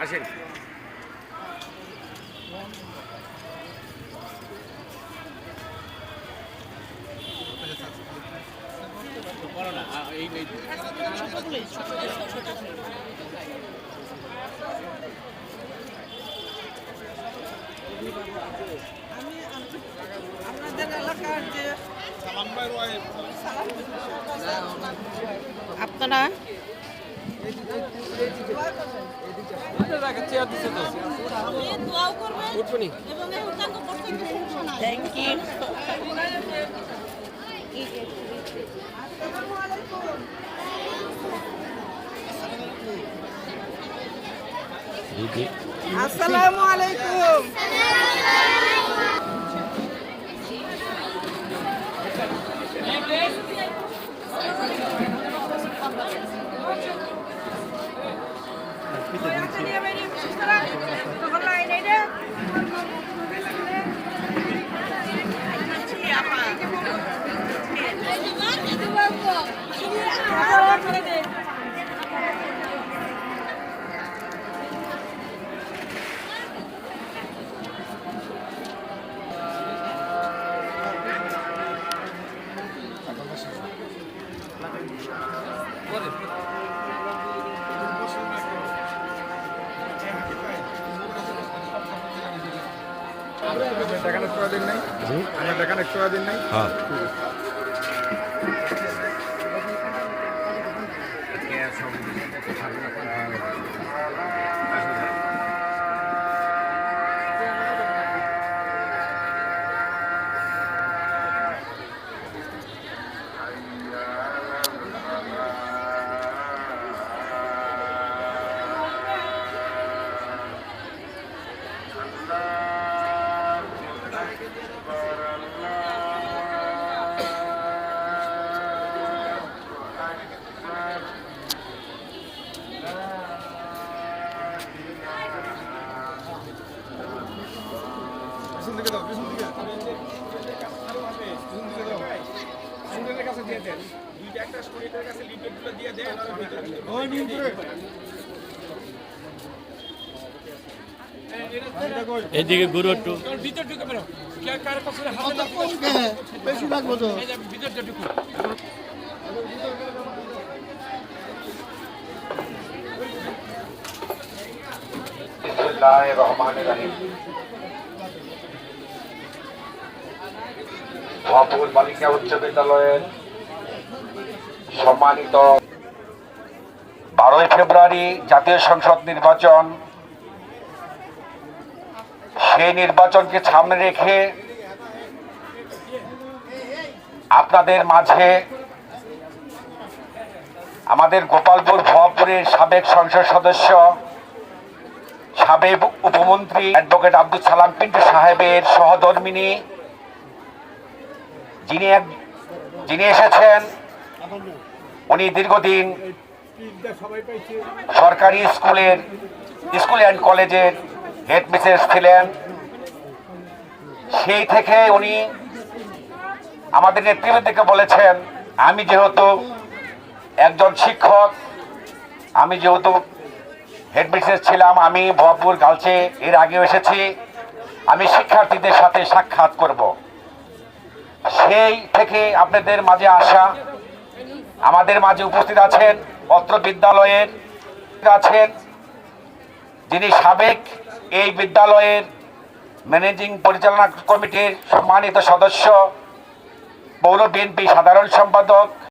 আসেন। আপনাদের এলাকার যে আপনারা থ্যাংক ইউ। আসসালামু আলাইকুম। দেখানোর ছোড়া দিন নাই, আমার দেখানোর ছোড়া দিন নাই। হ্যাঁ পিছন দিকে দাও, পিছন দিকে। পিছন দিকে দাও। স্টুডেন্টের কাছে দিয়ে দেন। দুইটা একটা স্টুডেন্টের কাছে লিফলেটগুলো দিয়ে দেন আর ভিতরে ওই নিন করে। এদিকে ঘুরো একটু। ভিতর ঢুকে বেরো। কে কার কাছে হাতে লাগবে? বেশি লাগবো তো। এই যে ভিতর ঢুকে। বিসমিল্লাহির রহমানির রহিম। ভবাপুর বালিকা উচ্চ বিদ্যালয়ের সম্মানিত 12 ফেব্রুয়ারি জাতীয় সংসদ নির্বাচন, সেই নির্বাচনকে সামনে রেখে আপনাদের মাঝে আমাদের গোপালপুর ভবাপুরের সাবেক সংসদ সদস্য, সাবেক উপমন্ত্রী অ্যাডভোকেট আব্দুল সালাম পিন্টু সাহেবের সহধর্মিণী যিনি এসেছেন, উনি দীর্ঘদিন সরকারি স্কুল অ্যান্ড কলেজের হেডমিস্ট্রেস ছিলেন। সেই থেকে উনি আমাদের নেতৃবৃন্দকে বলেছেন, আমি যেহেতু একজন শিক্ষক, আমি যেহেতু হেডমিস্ট্রেস ছিলাম, আমি ভবাপুর গার্লসে এর আগেও এসেছি, আমি শিক্ষার্থীদের সাথে সাক্ষাৎ করব। সেই থেকে আপনাদের মাঝে আসা, আমাদের মাঝে উপস্থিত আছেন অত্র বিদ্যালয়ের আছেন যিনি সাবেক এই বিদ্যালয়ের ম্যানেজিং পরিচালনা কমিটির সম্মানিত সদস্য, পৌর বিএনপি সাধারণ সম্পাদক